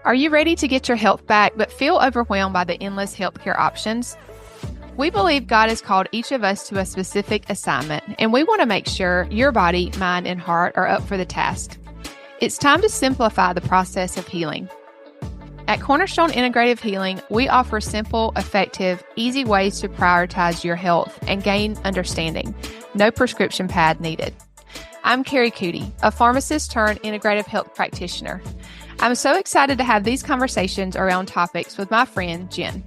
Are you ready to get your health back but feel overwhelmed by the endless healthcare options? We believe God has called each of us to a specific assignment, and we want to make sure your body, mind, and heart are up for the task. It's time to simplify the process of healing. At Cornerstone Integrative Healing, we offer simple, effective, easy ways to prioritize your health and gain understanding. No prescription pad needed. I'm Kari, a pharmacist turned integrative health practitioner. I'm so excited to have these conversations around topics with my friend, Jenn.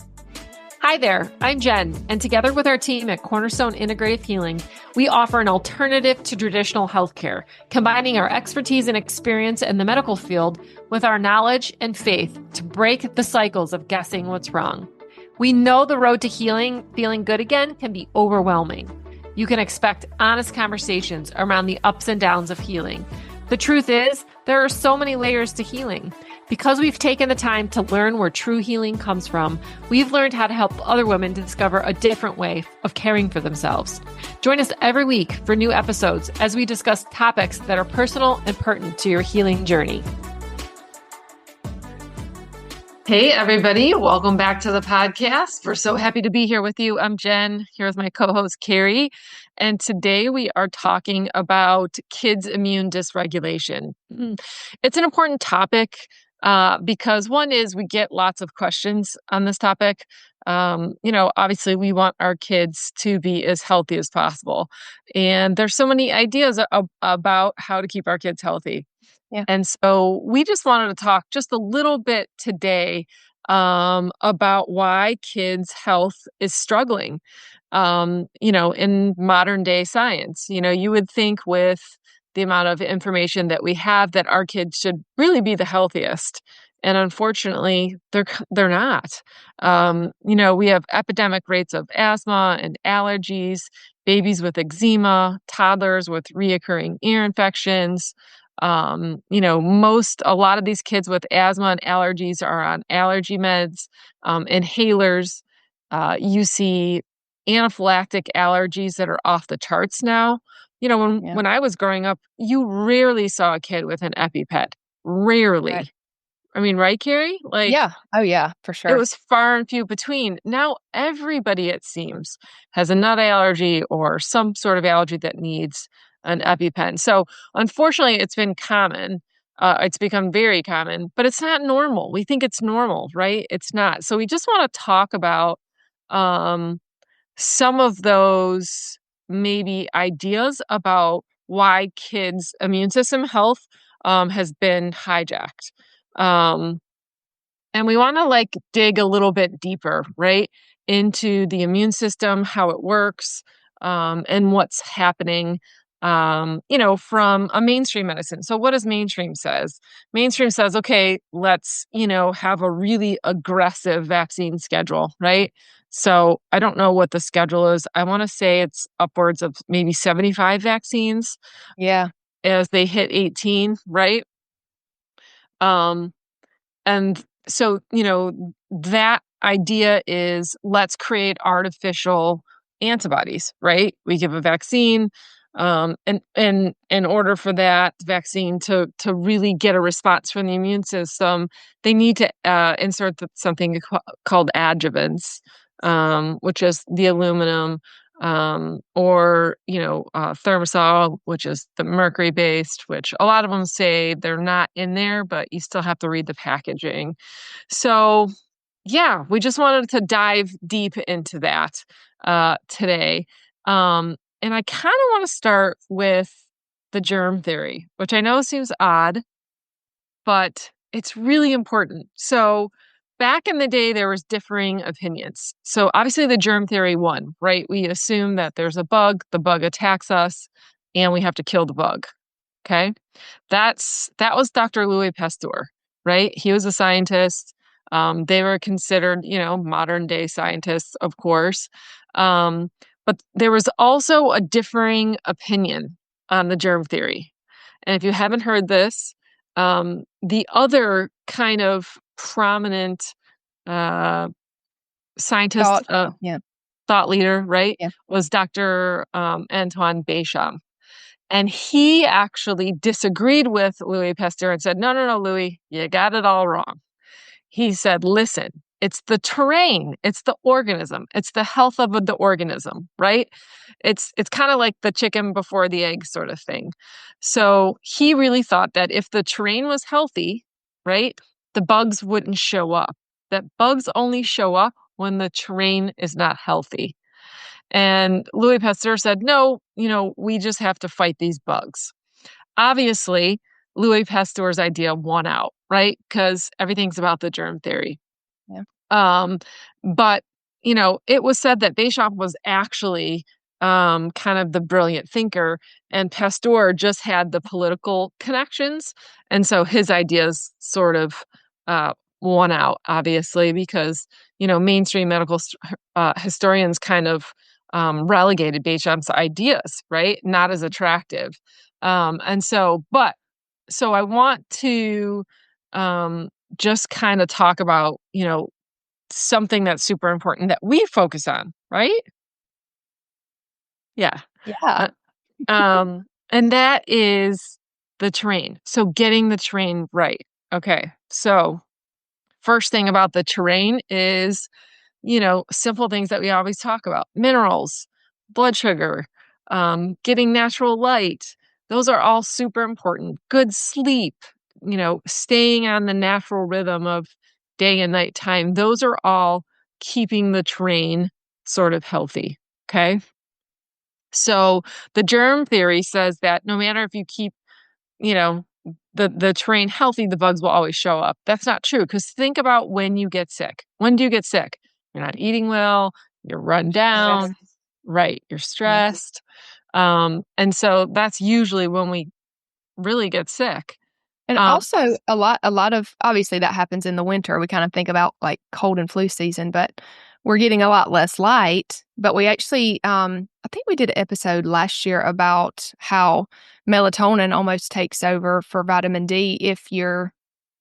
Hi there, I'm Jenn, and together with our team at Cornerstone Integrative Healing, we offer an alternative to traditional healthcare, combining our expertise and experience in the medical field with our knowledge and faith to break the cycles of guessing what's wrong. We know the road to healing, feeling good again, can be overwhelming. You can expect honest conversations around the ups and downs of healing. The truth is, there are so many layers to healing. Because we've taken the time to learn where true healing comes from, we've learned how to help other women discover a different way of caring for themselves. Join us every week for new episodes as we discuss topics that are personal and pertinent to your healing journey. Hey, everybody. Welcome back to the podcast. We're so happy to be here with you. I'm Jenn, here with my co-host, Kari. And today we are talking about kids' immune dysregulation. It's an important topic because one is we get lots of questions on this topic. Obviously we want our kids to be as healthy as possible. And there's so many ideas about how to keep our kids healthy. Yeah. And so we just wanted to talk just a little bit today about why kids' health is struggling, in modern day science. You would think with the amount of information that we have that our kids should really be the healthiest. And unfortunately, they're not. We have epidemic rates of asthma and allergies, babies with eczema, toddlers with reoccurring ear infections. A lot of these kids with asthma and allergies are on allergy meds, inhalers. You see anaphylactic allergies that are off the charts now. When I was growing up, you rarely saw a kid with an EpiPen. Rarely. Right. I mean, right, Kari? Yeah. Oh, yeah, for sure. It was far and few between. Now everybody, it seems, has a nut allergy or some sort of allergy that needs an EpiPen. So unfortunately, it's been common. It's become very common, but it's not normal. We think it's normal, right? It's not. So we just want to talk about some of those maybe ideas about why kids' immune system health has been hijacked. And we want to dig a little bit deeper, right, into the immune system, how it works, and what's happening, from a mainstream medicine. So what does mainstream says? Mainstream says, okay, let's, have a really aggressive vaccine schedule, right? So I don't know what the schedule is. I want to say it's upwards of maybe 75 vaccines. Yeah. As they hit 18, right? And so, that idea is let's create artificial antibodies, right? We give a vaccine, and in order for that vaccine to really get a response from the immune system, they need to insert something called adjuvants, which is the aluminum, or thimerosal, which is the mercury based, which a lot of them say they're not in there, but you still have to read the packaging. So yeah, we just wanted to dive deep into that today. And I kind of want to start with the germ theory, which I know seems odd, but it's really important. So back in the day, there was differing opinions. So obviously the germ theory won, right? We assume that there's a bug, the bug attacks us, and we have to kill the bug. Okay. That was Dr. Louis Pasteur, right? He was a scientist. They were considered, modern day scientists, of course. But there was also a differing opinion on the germ theory. And if you haven't heard this, the other kind of prominent scientist, Thought, yeah, thought leader, right, yeah, was Dr. Antoine Béchamp. And he actually disagreed with Louis Pasteur and said, no, no, no, Louis, you got it all wrong. He said, listen, it's the terrain, it's the organism, it's the health of the organism, right? It's kind of like the chicken before the egg sort of thing. So he really thought that if the terrain was healthy, right, the bugs wouldn't show up. That bugs only show up when the terrain is not healthy. And Louis Pasteur said, no, we just have to fight these bugs. Obviously, Louis Pasteur's idea won out, right? Because everything's about the germ theory. yeah. Um, but it was said that Béchamp was actually kind of the brilliant thinker, and Pasteur just had the political connections, and so his ideas sort of uh, won out, obviously, because mainstream medical historians kind of relegated Béchamp's ideas, right? Not as attractive, and so I want to just kind of talk about something that's super important that we focus on, right? Yeah. Yeah. Uh, and that is the terrain. So getting the terrain right. Okay. So first thing about the terrain is, simple things that we always talk about: minerals, blood sugar, getting natural light. Those are all super important. Good sleep, staying on the natural rhythm of day and night time. Those are all keeping the terrain sort of healthy. Okay. So the germ theory says that no matter if you keep, you know, the terrain healthy, the bugs will always show up. That's not true, because think about when you get sick. When do you get sick? You're not eating well, you're run Stress. down, right? You're Yeah. stressed. And so that's usually when we really get sick. And Um, also a lot of obviously that happens in the winter. We kind of think about like cold and flu season, but we're getting a lot less light. But we actually I think we did an episode last year about how melatonin almost takes over for vitamin D if you're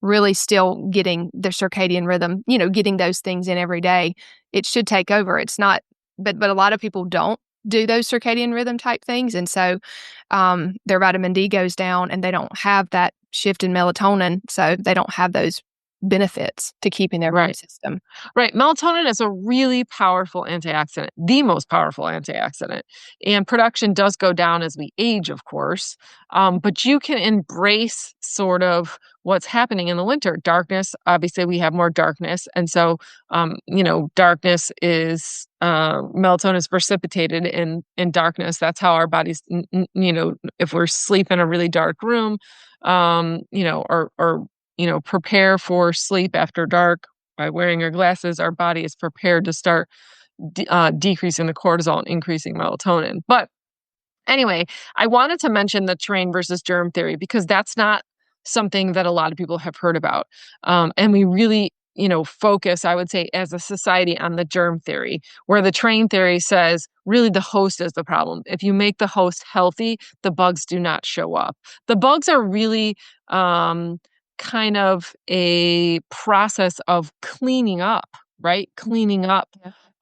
really still getting the circadian rhythm, getting those things in every day. It should take over. It's not, but a lot of people don't do those circadian rhythm type things. And so their vitamin D goes down and they don't have that shift in melatonin. So they don't have those benefits to keeping their immune right. system. Right. Melatonin is a really powerful antioxidant, the most powerful antioxidant. And production does go down as we age, of course. But you can embrace sort of what's happening in the winter. Darkness, obviously, we have more darkness. And so, darkness is, melatonin is precipitated in darkness. That's how our bodies, if we're asleep in a really dark room, or prepare for sleep after dark by wearing your glasses, our body is prepared to start decreasing the cortisol and increasing melatonin. But anyway, I wanted to mention the terrain versus germ theory because that's not something that a lot of people have heard about. And we really, focus, I would say, as a society on the germ theory, where the terrain theory says really the host is the problem. If you make the host healthy, the bugs do not show up. The bugs are really kind of a process of cleaning up, right? Cleaning up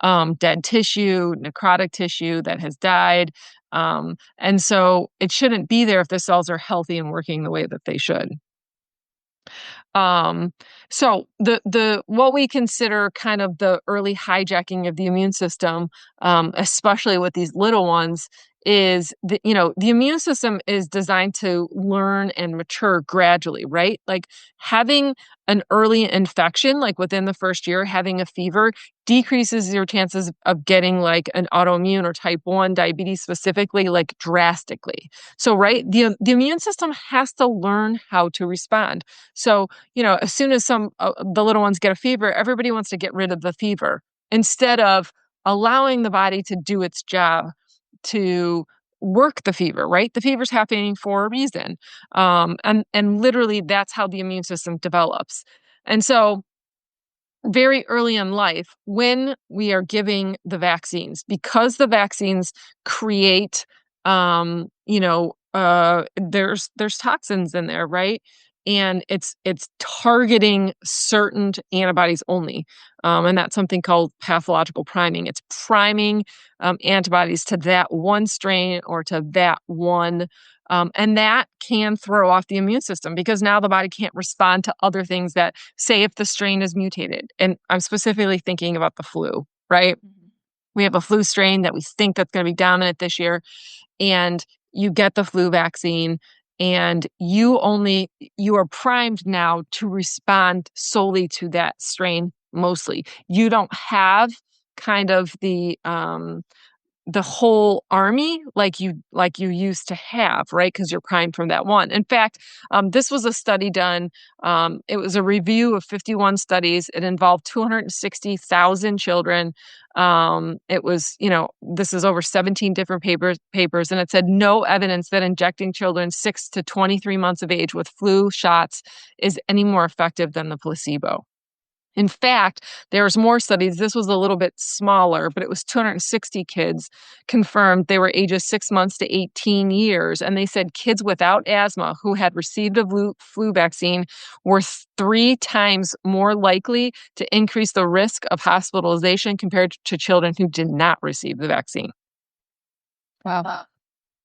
Yeah. dead tissue, necrotic tissue that has died. And so it shouldn't be there if the cells are healthy and working the way that they should. Um, so the what we consider kind of the early hijacking of the immune system, especially with these little ones, is the immune system is designed to learn and mature gradually, right? Like having an early infection, like within the first year, having a fever decreases your chances of getting like an autoimmune or type 1 diabetes specifically, like drastically. So, right, the immune system has to learn how to respond. So, as soon as the little ones get a fever, everybody wants to get rid of the fever instead of allowing the body to do its job to work the fever, right? The fever's happening for a reason. And literally that's how the immune system develops. And so very early in life, when we are giving the vaccines, because the vaccines create there's toxins in there, right? and it's targeting certain antibodies only. And that's something called pathological priming. It's priming antibodies to that one strain or to that one. And that can throw off the immune system because now the body can't respond to other things that, say, if the strain is mutated. And I'm specifically thinking about the flu, right? We have a flu strain that we think that's going to be dominant this year, and you get the flu vaccine, and you are primed now to respond solely to that strain mostly. You don't have kind of the whole army like you used to have, right? Because you're primed from that one. In fact, this was a study done. It was a review of 51 studies. It involved 260,000 children. It was, this is over 17 different papers, and it said no evidence that injecting children 6 to 23 months of age with flu shots is any more effective than the placebo. In fact, there's more studies. This was a little bit smaller, but it was 260 kids confirmed they were ages 6 months to 18 years. And they said kids without asthma who had received a flu vaccine were 3 times more likely to increase the risk of hospitalization compared to children who did not receive the vaccine. Wow.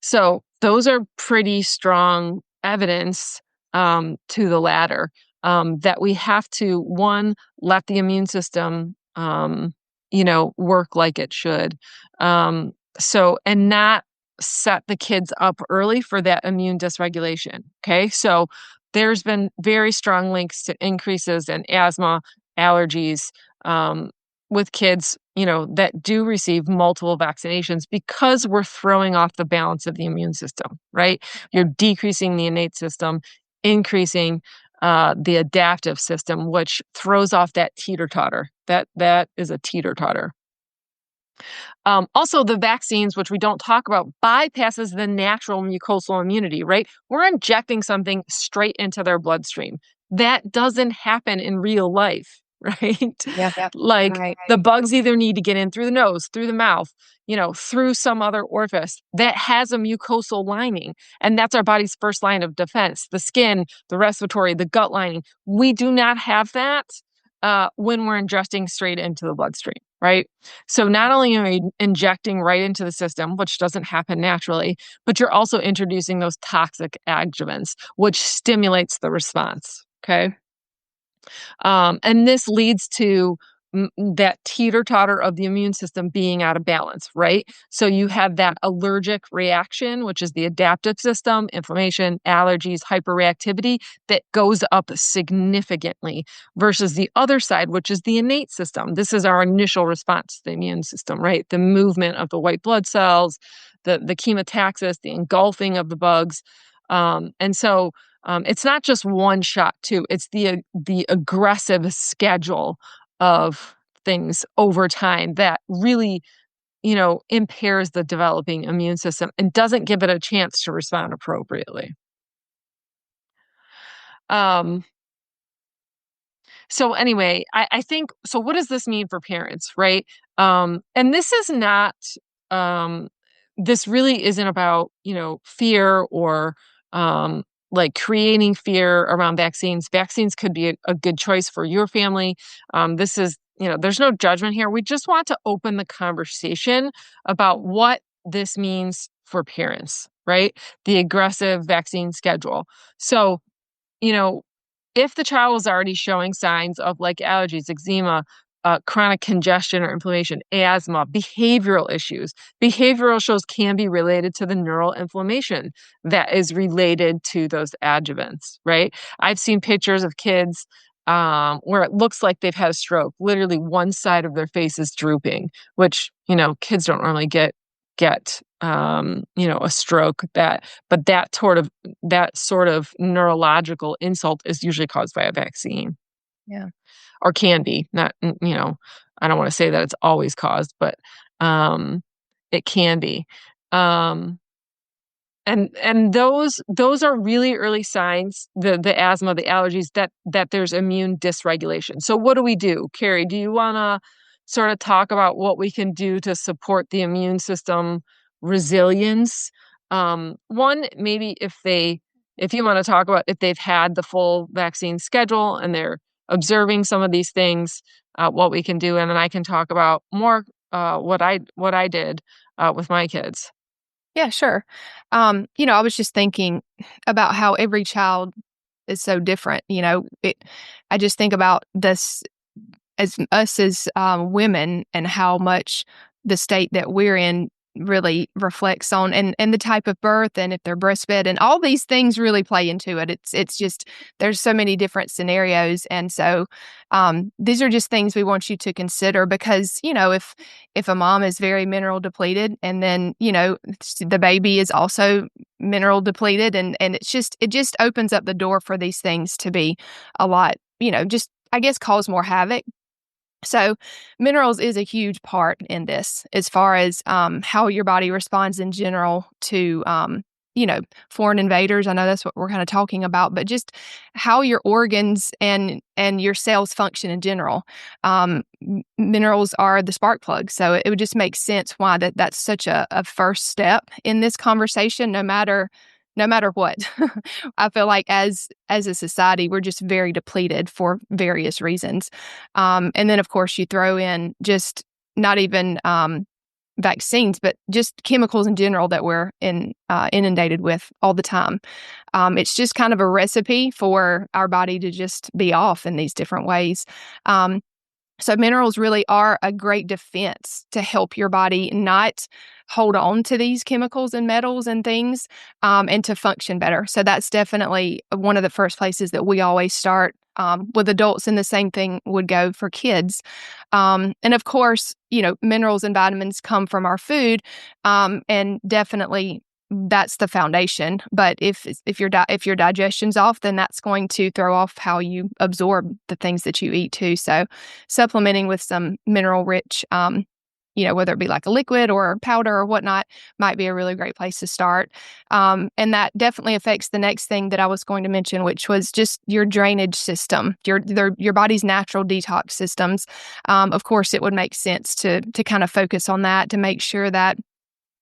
So those are pretty strong evidence to the latter. That we have to, one, let the immune system, work like it should. And not set the kids up early for that immune dysregulation. Okay. So there's been very strong links to increases in asthma, allergies, with kids, that do receive multiple vaccinations because we're throwing off the balance of the immune system, right? You're decreasing the innate system, increasing the adaptive system, which throws off that teeter-totter. That is a teeter-totter. Also, the vaccines, which we don't talk about, bypasses the natural mucosal immunity, right? We're injecting something straight into their bloodstream. That doesn't happen in real life, right? Yeah. Like Right. the bugs either need to get in through the nose, through the mouth, through some other orifice that has a mucosal lining. And that's our body's first line of defense. The skin, the respiratory, the gut lining. We do not have that when we're ingesting straight into the bloodstream, right? So not only are you injecting right into the system, which doesn't happen naturally, but you're also introducing those toxic adjuvants, which stimulates the response, okay? And this leads to that teeter-totter of the immune system being out of balance, right? So you have that allergic reaction, which is the adaptive system, inflammation, allergies, hyperreactivity that goes up significantly versus the other side, which is the innate system. This is our initial response to the immune system, right? The movement of the white blood cells, the chemotaxis, the engulfing of the bugs. It's not just one shot too. It's the aggressive schedule of things over time that really, impairs the developing immune system and doesn't give it a chance to respond appropriately. So anyway, I think, so what does this mean for parents, right? And this is not, this really isn't about, fear or like creating fear around vaccines. Vaccines could be a good choice for your family. This is, there's no judgment here. We just want to open the conversation about what this means for parents, right? The aggressive vaccine schedule. So, if the child was already showing signs of like allergies, eczema, chronic congestion or inflammation, asthma, behavioral issues, behavioral issues can be related to the neural inflammation that is related to those adjuvants, right? I've seen pictures of kids where it looks like they've had a stroke. Literally one side of their face is drooping, which, kids don't normally get a stroke, but that sort of neurological insult is usually caused by a vaccine. Yeah. Or can be, not, I don't want to say that it's always caused, but it can be. And those are really early signs, the asthma, the allergies, that there's immune dysregulation. So what do we do? Kari, do you want to sort of talk about what we can do to support the immune system resilience? One, maybe if if you want to talk about if they've had the full vaccine schedule and they're observing some of these things, what we can do, and then I can talk about more what I did with my kids. Yeah, sure. I was just thinking about how every child is so different. I just think about this as us as women and how much the state that we're in really reflects on and the type of birth and if they're breastfed and all these things really play into it. It's just there's so many different scenarios, and so these are just things we want you to consider because if a mom is very mineral depleted and then the baby is also mineral depleted and it just opens up the door for these things to be a lot just I guess cause more havoc. So, minerals is a huge part in this as far as how your body responds in general to, foreign invaders. I know that's what we're kind of talking about, but just how your organs and your cells function in general. Minerals are the spark plug, so it would just make sense why that's such a first step in this conversation, no matter what. I feel like as a society, we're just very depleted for various reasons. And then, of course, you throw in just not even vaccines, but just chemicals in general that we're inundated with all the time. It's just kind of a recipe for our body to just be off in these different ways. So minerals really are a great defense to help your body not hold on to these chemicals and metals and things, and to function better. So that's definitely one of the first places that we always start with adults, and the same thing would go for kids. And of course, minerals and vitamins come from our food, and definitely that's the foundation. But if your digestion's off, then that's going to throw off how you absorb the things that you eat too. So supplementing with some mineral rich, whether it be like a liquid or powder or whatnot, might be a really great place to start. And that definitely affects the next thing that I was going to mention, which was just your drainage system, your body's natural detox systems. Of course, it would make sense to kind of focus on that to make sure that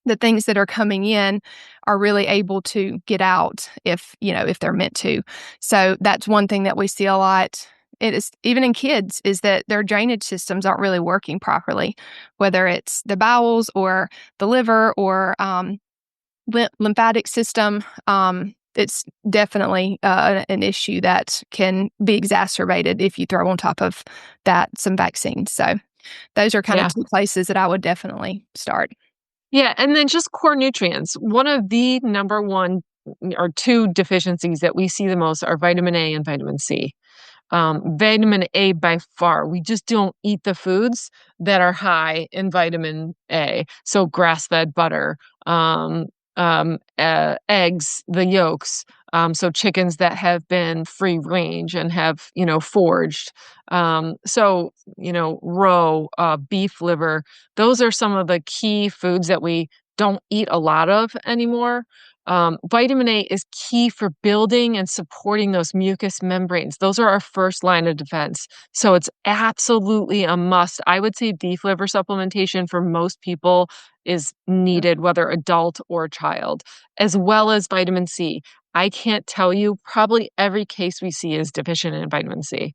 the things that are coming in are really able to get out if they're meant to. So that's one thing that we see a lot. It is even in kids is that their drainage systems aren't really working properly, whether it's the bowels or the liver or lymphatic system. It's definitely an issue that can be exacerbated if you throw on top of that some vaccines. So those are kind of two places that I would definitely start. Yeah, and then just core nutrients. One of the number one or two deficiencies that we see the most are vitamin A and vitamin C. Vitamin A by far, we just don't eat the foods that are high in vitamin A. So grass-fed butter, eggs, the yolks. So chickens that have been free range and have, foraged. Roe, beef liver, those are some of the key foods that we don't eat a lot of anymore. Vitamin A is key for building and supporting those mucous membranes. Those are our first line of defense. So it's absolutely a must. I would say beef liver supplementation for most people is needed, whether adult or child, as well as vitamin C. I can't tell you, probably every case we see is deficient in vitamin C.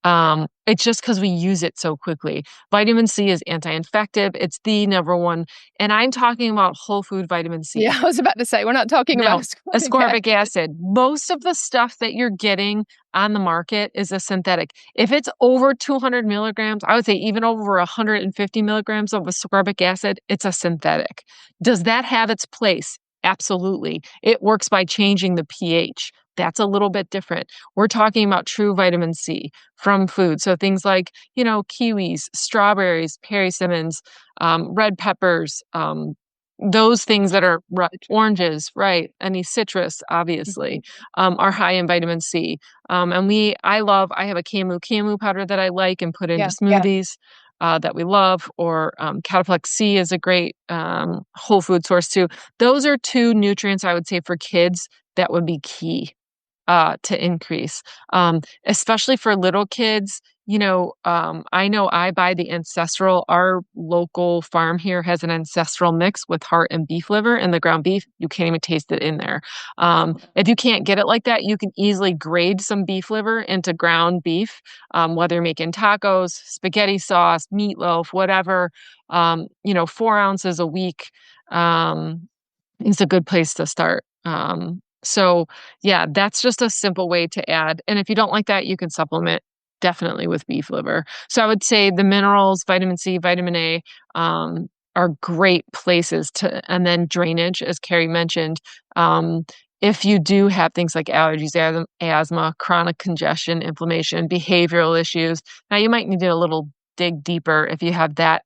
It's just because we use it so quickly. Vitamin C is anti-infective. It's the number one. And I'm talking about whole food vitamin C. Yeah, I was about to say, we're not talking about ascorbic acid. Most of the stuff that you're getting on the market is a synthetic. If it's over 200 milligrams, I would say even over 150 milligrams of ascorbic acid, it's a synthetic. Does that have its place? Absolutely. It works by changing the pH. That's a little bit different. We're talking about true vitamin C from food. So things like, kiwis, strawberries, persimmons, red peppers, those things that are oranges, right? Any citrus, obviously, are high in vitamin C. And I have a camu powder that I like and put into smoothies. That we love, or Cataplex C is a great whole food source too. Those are two nutrients I would say for kids that would be key. to increase, especially for little kids. I know I buy the ancestral. Our local farm here has an ancestral mix with heart and beef liver, and the ground beef, you can't even taste it in there. If you can't get it like that, you can easily grade some beef liver into ground beef, whether you're making tacos, spaghetti sauce, meatloaf, whatever. 4 ounces a week is a good place to start. So yeah, that's just a simple way to add. And if you don't like that, you can supplement definitely with beef liver. So I would say the minerals, vitamin C, vitamin A, are great places to, and then drainage, as Kari mentioned. If you do have things like allergies, asthma, chronic congestion, inflammation, behavioral issues, now you might need a little dig deeper if you have that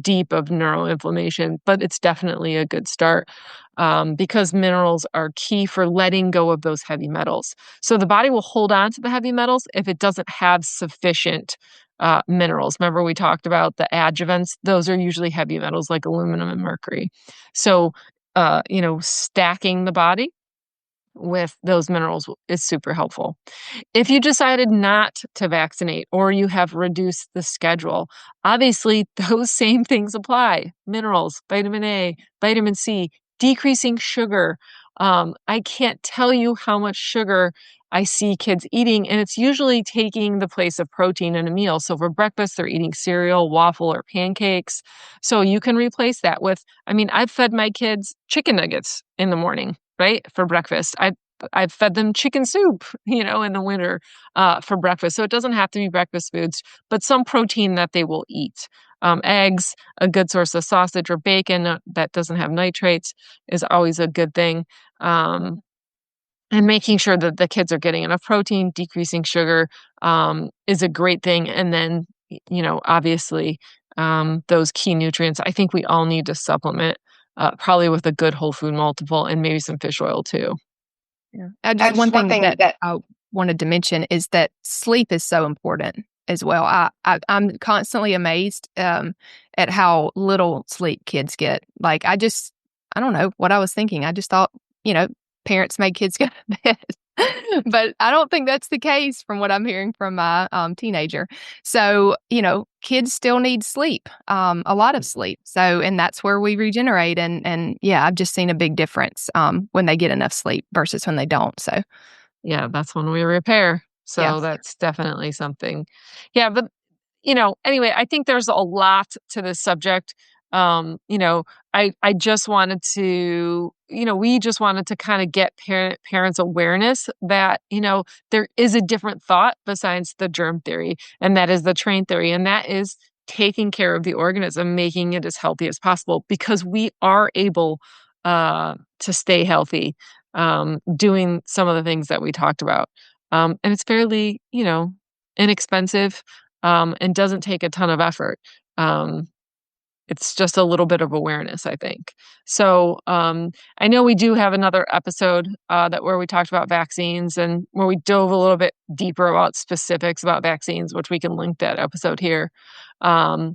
deep of neuroinflammation, but it's definitely a good start, because minerals are key for letting go of those heavy metals. So the body will hold on to the heavy metals if it doesn't have sufficient minerals. Remember, we talked about the adjuvants. Those are usually heavy metals like aluminum and mercury. So, stacking the body with those minerals is super helpful. If you decided not to vaccinate or you have reduced the schedule, obviously those same things apply. Minerals, vitamin A, vitamin C, decreasing sugar. I can't tell you how much sugar I see kids eating, and it's usually taking the place of protein in a meal. So for breakfast, they're eating cereal, waffle, or pancakes. So you can replace that with, I've fed my kids chicken nuggets in the morning, right? For breakfast. I've fed them chicken soup, in the winter, for breakfast. So it doesn't have to be breakfast foods, but some protein that they will eat. Eggs, a good source of sausage or bacon that doesn't have nitrates is always a good thing. And making sure that the kids are getting enough protein, decreasing sugar, is a great thing. And then, obviously, those key nutrients, I think we all need to supplement, probably with a good whole food multiple and maybe some fish oil too. Yeah. Just one thing that I wanted to mention is that sleep is so important as well. I'm constantly amazed at how little sleep kids get. Like, I don't know what I was thinking. I just thought, parents made kids go to bed. But I don't think that's the case from what I'm hearing from my teenager. So, kids still need sleep, a lot of sleep. So, and that's where we regenerate. And yeah, I've just seen a big difference when they get enough sleep versus when they don't. So, yeah, that's when we repair. So that's definitely something. Yeah, but anyway, I think there's a lot to this subject. I just wanted to, we just wanted to kind of get parents awareness that, there is a different thought besides the germ theory, and that is the train theory, and that is taking care of the organism, making it as healthy as possible, because we are able to stay healthy, doing some of the things that we talked about. And it's fairly, inexpensive, and doesn't take a ton of effort. It's just a little bit of awareness, I think. So I know we do have another episode where we talked about vaccines and where we dove a little bit deeper about specifics about vaccines, which we can link that episode here. But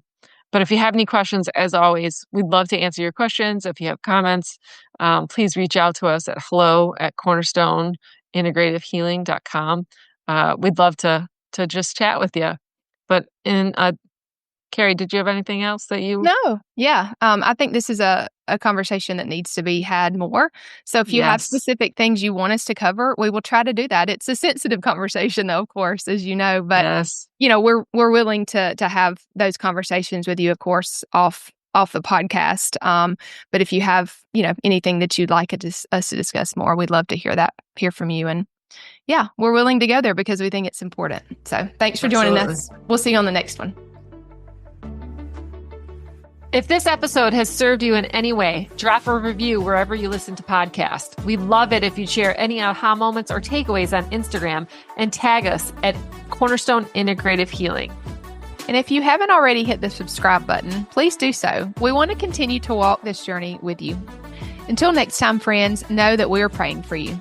if you have any questions, as always, we'd love to answer your questions. If you have comments, please reach out to us at hello@cornerstoneintegrativehealing.com. We'd love to just chat with you. But Kari, did you have anything else that you? No. Yeah. I think this is a conversation that needs to be had more. So if you have specific things you want us to cover, we will try to do that. It's a sensitive conversation, though, of course, as you know, but we're willing to have those conversations with you, of course, off the podcast. But if you have, anything that you'd like us to discuss more, we'd love to hear from you. And yeah, we're willing to go there because we think it's important. So thanks for joining us. We'll see you on the next one. If this episode has served you in any way, drop a review wherever you listen to podcasts. We'd love it if you'd share any aha moments or takeaways on Instagram and tag us at Cornerstone Integrative Healing. And if you haven't already hit the subscribe button, please do so. We want to continue to walk this journey with you. Until next time, friends, know that we're praying for you.